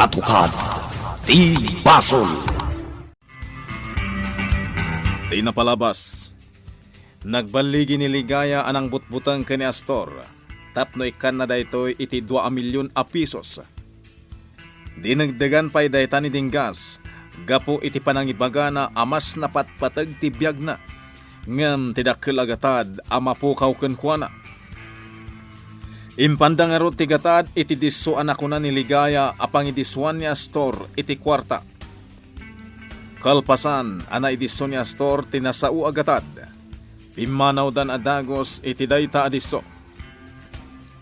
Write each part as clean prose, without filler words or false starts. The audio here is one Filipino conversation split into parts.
Katukad ti Basol. Di napalabas. Nagbaligi ni Ligaya anang butbutang kani Astor. Tapno ikan na daytoy iti 2 milyon a pisos. Dinagdagan pa'y dayta ni Dinggas. Gapo iti panangibaga na amas napatpatag ti biyag na. Ngam tidakkel agatad amapukaw kenkwana. Impandang aro ti gatad iti diso anak na ni Ligaya apang idiswan ni Astor iti kwarta. Kalpasan ana idiso ni Astor tinasao agatad. Pimanaw dan adagos iti dayta adiso.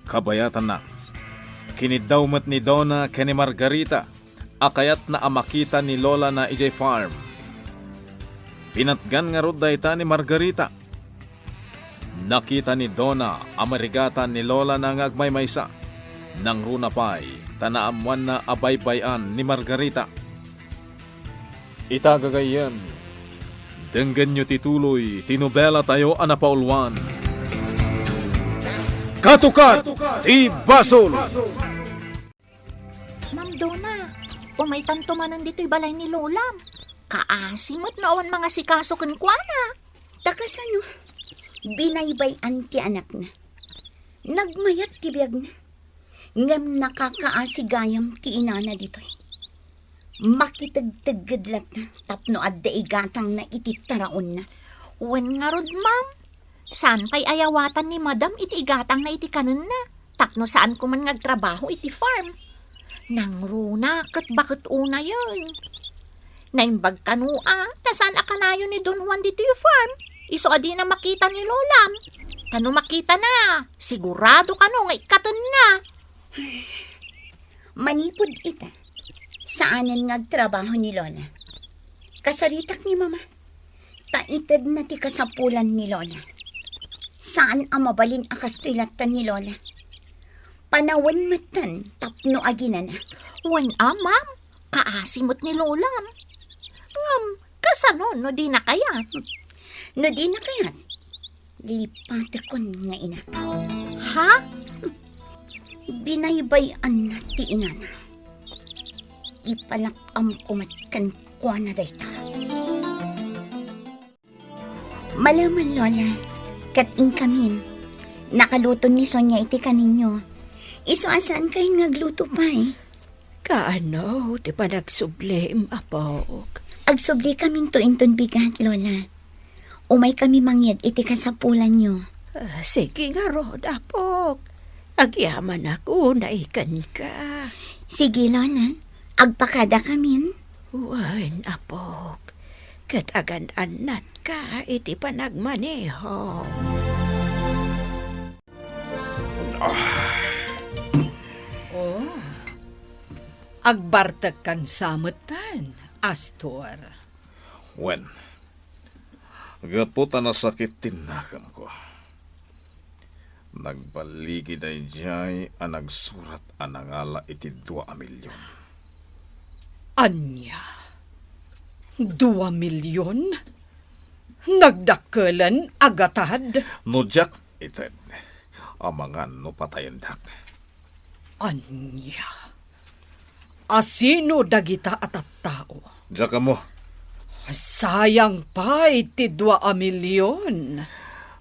Kabayatan na. Kinidawmat ni Donna kani Margarita akayat na amakita ni Lola na ijay farm. Pinatgan nga rod dayta ni Margarita. Nakita ni Donna amarigatan ni Lola na ngagmaymaysa. Nang runapay, tanaamuan na abaybayan ni Margarita. Itagagayan, denggan nyo tituloy, tinubela tayo anapaulwan. Katukad ti Basol! Ma'am Donna, umay tantumanan dito'y balay ni Lola. Kaasimot na awan mga sikaso kenkwana. Takas ano, binaybayan ti anak na. Nagmayat ti biyag na. Ngam nakakaasigayam ti inana dito'y. Makitagtaggadlat na, tapno adda igatang na ititaraon na. Wen nga rod, ma'am. Saan pa'y ayawatan ni madam iti igatang na iti kanun na? Tapno saan ko man ngagtrabaho iti farm. Nang runa, kat bakit una yun? Naimbag kanua, tasaan akalayo ni Don Juan dito yung farm. Iso adi na makita ni Lolam. Kano makita na, sigurado kano nga ikatun na. Manipod ita, saanan ngagtrabaho ni Lola? Kasaritak ni Mama. Taitad na ti kasapulan ni Lola. Saan ang mabalin akas tilatan ni Lola? Panawan matan, tapno agina na. Wen ma'am, kaasimot ni Lolam. Ngam, kasano no di na kayat? No di na kayat, lipatakon nga ina. Ha? Binaybayan na ti inana. Ipalakam kumatkan kwa na dayta. Malaman, Lola, kating kamin. Nakaluto ni Sonia iti kaninyo. Iso asaan kayo ngagluto pa eh? Kaano, di pa nagsublim, apok. Agsubli kamin to inton bigat, Lola. Umay kami mangyad iti kasapulan nyo. Sige nga, Rod, apok. Agyaman ako, naikan ka. Sige, Lola. Agpakada kamin. Wan, apok. Katagan anat ka, iti pa nagmaneho. Oh, agbartag kan samutan, Astor. Wen, gaputa na sakit tinakam ko. Nagbaligi day jay ang nagsurat anangala iti 2 milyon. Anya? 2 milyon? Nagdakkelan agatad? Nujak ited, amangan no patayendak. Anya? Asino dagita at tao? Jaka mo, Sayang pa iti 2 milyon.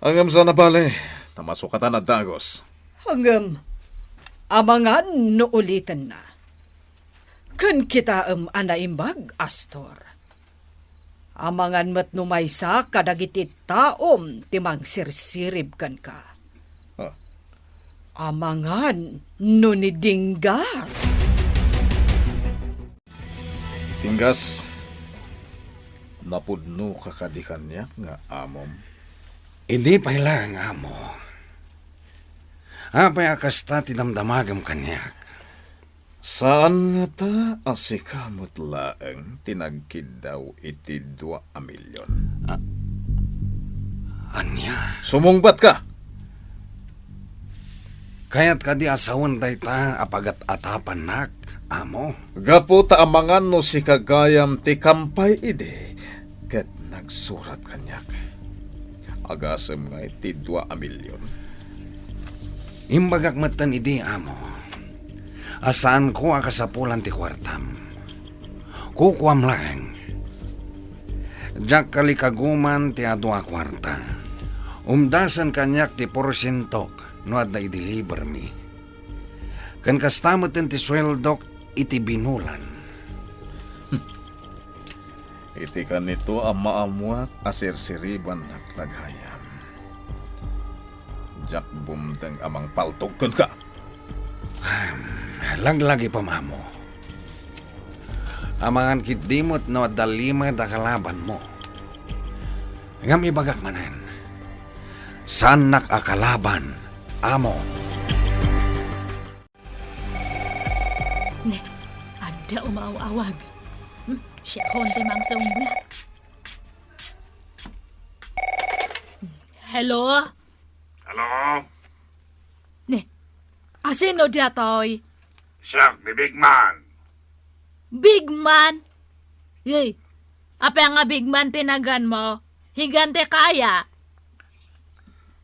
angam sa nabali, tamasukatan na dagos. Hanggang amangan no ulitin na. Kan kita anaimbag, Astor. Amangan mat numaysa kadagiti taom timang sirsirib kan ka. Huh? Amangan no ni Dinggas. Tinggas, napudno kakadikan niya nga amom. Hindi pa ilang amo. Apay akasta tinamdamagam kanyak. Saan nga ta asikamot laeng tinagkid daw iti 2 milyon? Anya? Sumungbat ka! Kaya't kadi asawan day ta apagat atapan nak, amo. Gapo ta amangan no si kagayam ti kampay ide, ket nagsurat kanyak. Agasem nga iti 2 milyon. Imbagak matan idi, amo. Asaan ko akasapulan ti kwartam. Kukuam lang. Jak kalikaguman ti adwa kwarta. Umdasan kanyak ti porsentok no ad na i-deliver mi. Kan kastamot ti sweldok iti binulan. Iti kanito ang maamuat asirsiriban at laghayam. Jak bumteng amang paltugkan ka. Laglagi pa mamo. Amangan kitdimot no at dalima da kalaban mo. Ngam ibagak manan. Sanak akalaban, amo. Ne, ada umaawag. Siya konti mang sa umbiyat. Hello? Hello? Ne, asino dia toy? Siya, the big man. Big man? Yay, apa nga big man tinagan mo? Higante kaya?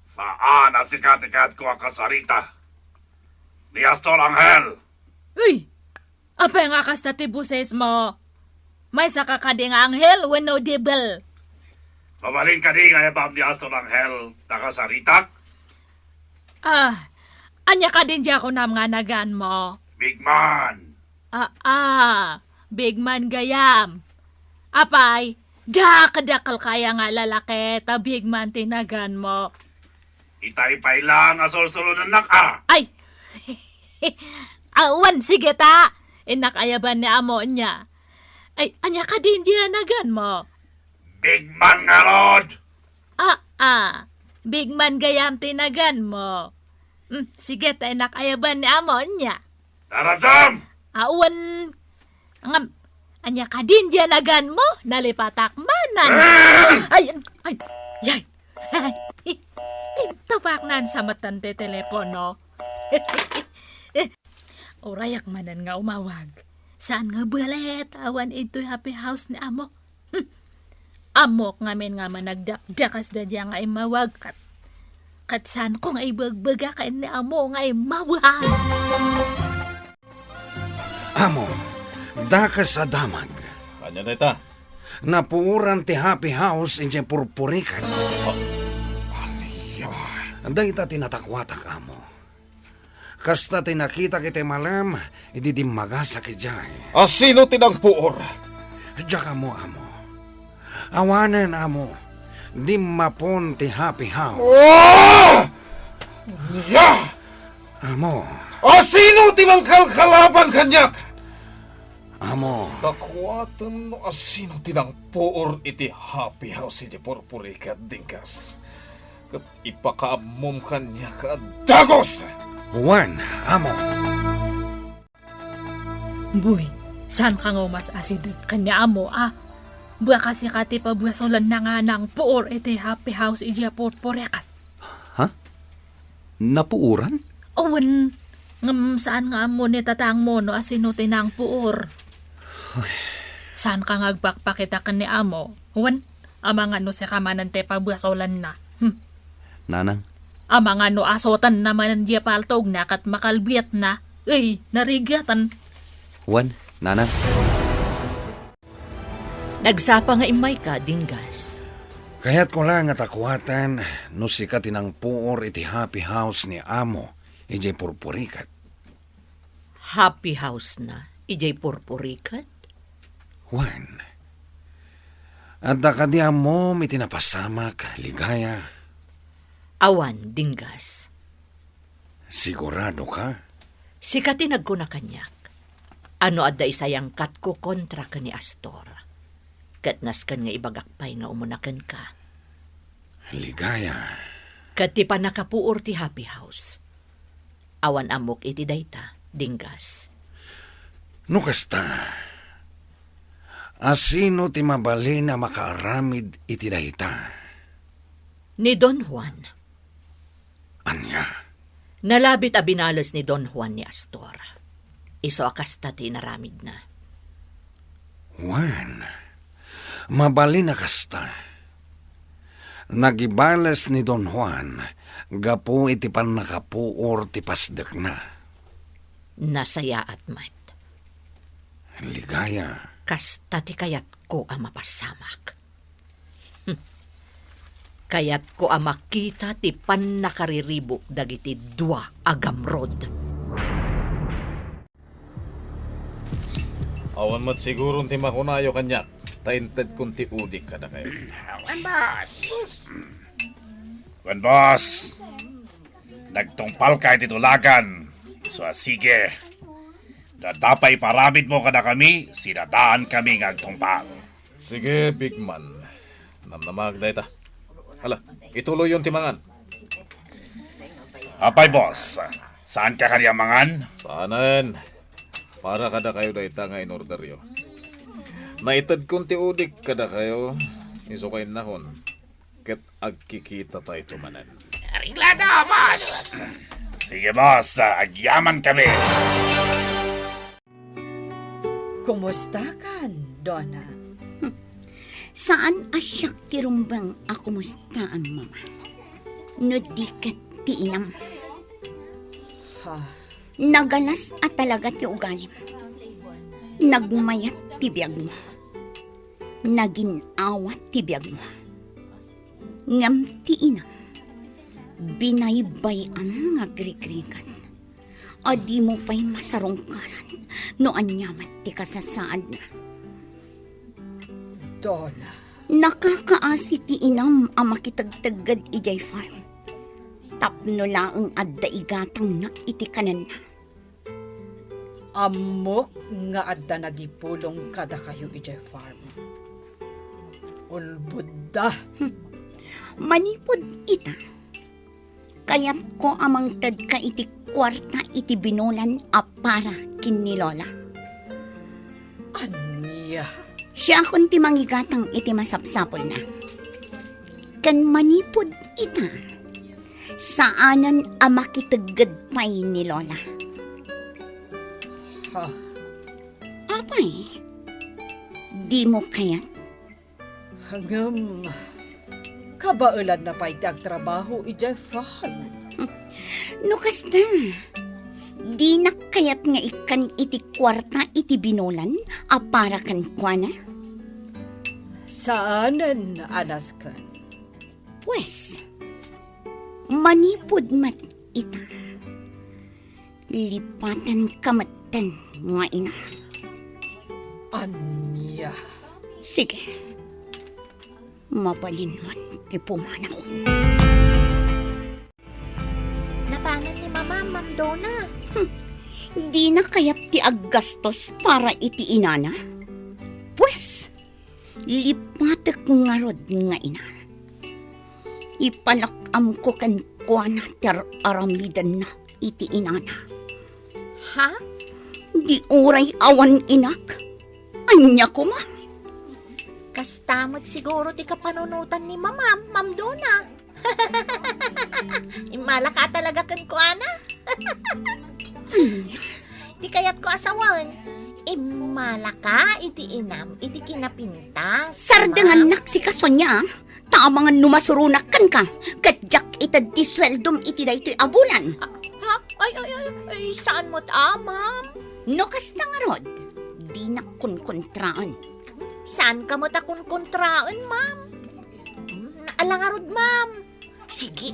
Saan ang sikat-ikat ko ang kasarita? Ni Astor Angel. Uy, apa nga kastati buses mo? May sakakading anghel when no devil. Mabalin ka di nga yabab ni Astor Angel na kasaritak? Anya ka din diya ko na mga nagan mo. Big man. Big man gayam. Apay, dakal kaya nga lalaki, ta big man tinagan mo. Itay-pay lang ang sulsulunan nak Ay! Awan, sige ta! Inakayaban ni amo niya. Ay, anya ka din diya nagan mo. Big man nga rod. Big man gayam tinagan mo. Sige ta, inakayaban ni amo niya. Tarazam! Awan, anya ka din diya nagan mo, nalipatak manan. Ay, yay. Pintapak sa matante telepono. Orayak manan nga umawag. Saan nga balet? Awan ito'y happy house ni amo. Amok ngamin nga managdak-dakas da diya nga imawag kat. Kat saan ko nga ibagbaga ka ni amo nga imawag. Amo, dakas sa damag. Kanya na ita. Napuuran ti happy house inje purpurikan. Anday ita tinatakwatak amo. Kasta tinakita kiti malam, ididimaga sa kijay. Asino tinang puor? Diyak mo amo. Awanan amo. Di mapon ti happy house. Amo. Asino tinang kalkalaban kanyak? Amo. Takwatan no asino tinang puor iti happy house iti purpurikat dingkas. Kat ipakaamom kanya ka dagos! Juan, amo. Boy, saan ka nga mas asidot kanya amo Buwa kasi kati pa buwasolan na nga ng puor iti happy house iti purpurekat. Ha? Napuuran? Owen, saan nga amo ni tatang mo no asino tinang puor? Saan ka ngagpakpakita ka ni amo? Owen, amang ano si kamanan te pa buwasolan na. Nanang? Amang ano asotan naman ang paltog na kat makalbiyat na. Ay, narigatan. Juan, Nanang? Nagsapa nga imay ka, dinggas. Kaya't ko lang at akwatan no sika tinang puor iti happy house ni amo ije purpurikat. Happy house na, ijay purpurikat. Juan. At dakadya mo may tinapasamak, ligaya. Awan, dinggas. Sigurado ka? Sikatinag ko na kanyak. Ano adda isayang kat ko kontra ka ni Astor. Katnas kan nga ibagakpay nga umunakan ka. Ligaya. Kat ti pa nakapuor ti happy house. Awan amok iti dayta, dinggas. No kasta. Asino ti mabali na makaaramid iti dayta? Ni Don Juan. Anya? Nalabit a binalas ni Don Juan ni Astor. Iso akasta ti naramid na. Juan, mabali na kasta. Nagibalas ni Don Juan, gapu iti pan nakapuor ti pasdek na. Nasaya at mat. Ligaya. Kasta ti kayat ko ang mapasamak. Kayat ko ang makita ti pan nakariribok dagiti dua agamrod. Awan mat siguro ti makunayo kanyak. Tainted kung ti udik ka na kayo. Wan boss, nagtungpal ka titulagan. So sige, dadapay paramid mo kada kami, sinadaan kami ngagtungpal. Sige, big man. Namnamag na ita. Hala, ituloy yung timangan. Apay boss, saan ka karyamangan? Saanan? Para kada kayo na ita nga inorderyo. Naitad kung ti udik kada kayo, isukay na kon. Ket agkikita tayo tumanan. Arreglado, boss! Sige boss, agyaman kami. Kumusta kan, Donna? Saan asyak tirumbang ako mustaan, mama? No di kat ti inam. Ha, Nagalas at talaga ti ugalim. Nagmayat ti biyag mo. Naginawat ti biyag mo. Ngam ti inam. Binaybayan nga grigrigan. Adi mo pa'y masarungkaran no anyamat ti kasasaad na. Donna. Nakakaasi ti inam ang makitagtagad ijay farm. Tapno laang adda igatang na iti kanan na. Amok nga adda nagipulong kada kayo ijay farm. Ulbud da. Manipod ita. Kaya't ko amang tad ka iti kwarta iti binulan a para kin ni Lola. Aniya. Siya akong ti mangigatang iti masapsapol na. Kan manipod ita. Saanan a makitagad pa'y ni Lola. Ha, Apay, di mo kaya hanggang kabailan na pa'y agtrabaho ijay farm. no kasta. Di na kayat nga ikan iti kwarta iti binulan a para kan kuana. Saanan anas kan? Pues, manipod mat ita. Lipatan kamatan nga ina. Aniya. Sige, mapalinwan ti pumanaw. Napanan ni Mama, Ma'am Donna. Di na kayat ti aggastos para iti inana? Pues, lipatek nga rod nga ina. Ipalakam ko kan kuana ter aramidan na iti inana. Ha? Di uray awan inak. Anya ko ma. Kastamot siguro ti kapanunutan ni Mama, Ma'am Donna. Imala ka talaga kan ko, Ana. Di kayat ko asawan. Imala ka, iti inam, iti kinapintas. Sardangan nak si kasonya. Tamangan numasurunak kan ka. Kadyak itad ti sweldom iti daytoy abulan. Ha? Ay, saan mo't Ma'am? No kasta nga rod. Di na kunkontraan. Saan ka mo't akong kontraan, Ma'am? Alangarod, Ma'am. Sige,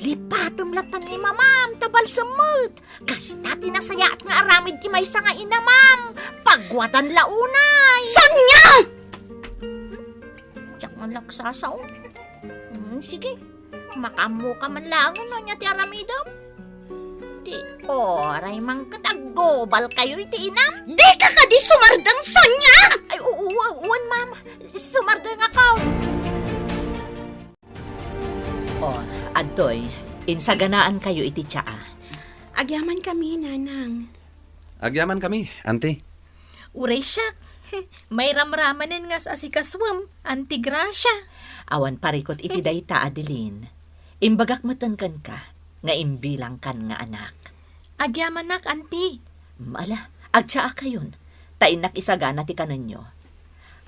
lipatom latan ni Ma'am, tabal samot. Kasta tinasaya at nga aramid ki may nga ina, Ma'am. Pagwatan launay. Sonya! Tsak man laksasaw. Sige, makamu ka man lang no niya ti aramidam. Di oray mang katagobal kayo iti inam. Di ka di sumardang Sonya! Ay, uwan, Ma'am. Sumardang ako. Adtoy, insaganaan kayo iti tsaa. Agyaman kami, nanang. Agyaman kami, ante. Uray siya. May ramramanin nga sa asikaswam, antigrasya. Awan parikot iti dayta, Adeline. Imbagak matankan ka, nga imbilang kan nga anak. Agyaman nak, anti. Mala, agtsaa kayon. Tainak isagana ti kananyo.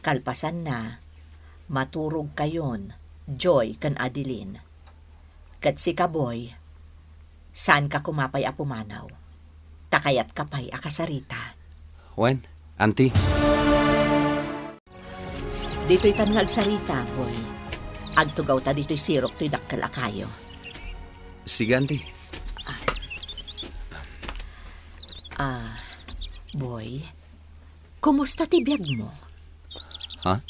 Kalpasan na, maturog kayon, Joy kan Adeline. Kat si Kaboy, saan ka kumapay a pumanaw? Takayat kapay akasarita. Wen, auntie. Dito'y tan nga agsarita, boy. Agtugaw ta dito'y sirok to'y dakkel akayo. Sige, auntie. Boy, kumusta ti biyag mo? Ha?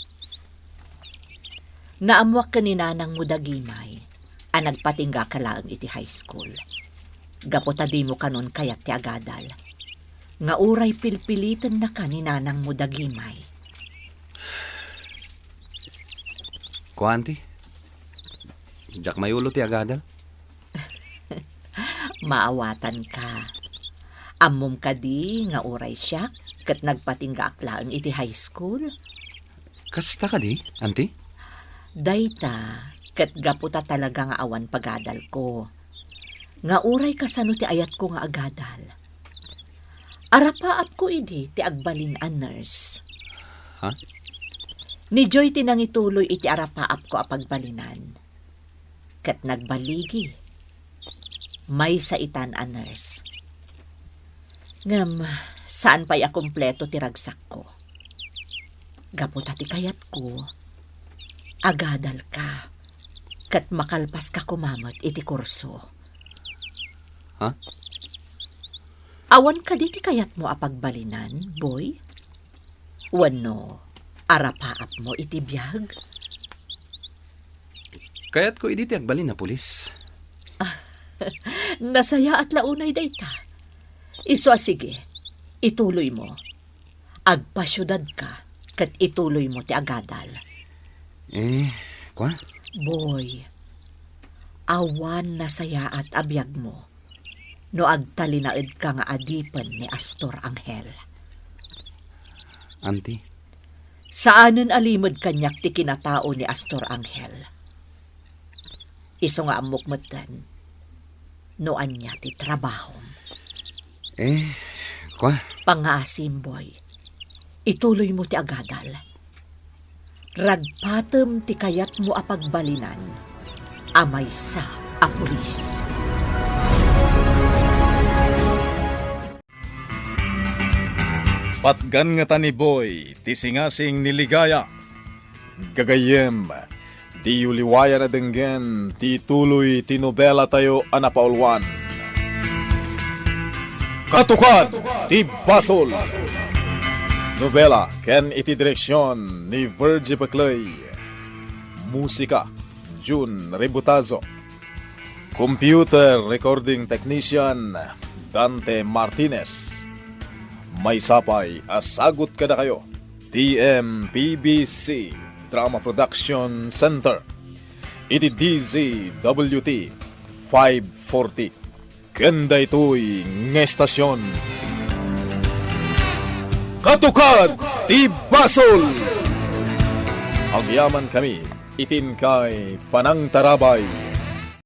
Naamwak ka ni nanang mo dagimay, nagpatingga ka lang iti high school. Gapota di mo kanon kayat ti agadal. Nga uray pilpilitan na ka ni nanang mo dagimay. Ko, auntie. Jak mayulo ti agadal. Maawatan ka. Ammom ka di nga uray siya kat nagpatingga aklaan iti high school. Kasta ka di, auntie? Dayta, kat gaputa talaga nga awan pagadal ko. Nga uray kasano ti ayat ko nga agadal. Arapaap ko idi ti agbalin a nurse. Ha? Ni Joy tinangituloy iti arapaap ko apagbalinan. Kat nagbaligi. May saitan a nurse. Ngam, saan pa'y akumpleto ti ragsak ko? Gaputa ti kayat ko. Agadal ka. Kat makalpas ka kumamot iti kurso. Ha? Awan ka di ti kayat mo apagbalinan, boy? Wano, arapaap mo iti biyag? Kaya't ko idi ti agbalin na pulis. Nasaya at launay dayta. Iso sige, ituloy mo. Agpasyudad ka, kat ituloy mo ti agadal. Kwa? Boy, awan nasaya at abiyag mo, no agtalinaed ka nga adipan ni Astor Angel. Auntie? Saanen alimod kanyak ti kinatao ni Astor Angel? Iso nga amok matan, noan niya ti trabahom. Kwa? Pangasim, boy. Ituloy mo ti agadal. Ragpatem ti kayat mo apagbalinan. Amay sa apulis. Patgan nga ta ni Boy, ti singasing niligaya. Gagayem, di uliwaya na denggen, ti tuloy ti nobela tayo anapaulwan. Katukad, ti Basol. Nobela, ken iti direksyon ni Virgie Baclay. Musika, June Rebutazo. Computer recording technician, Dante Martinez. May sapay, asagot kada kayo. TMPBC Drama Production Center. Iti DZWT 540. Ganda ito'y ngestasyon. Katukad, ti Basol! Agyaman kami, itin kay Panang Tarabay.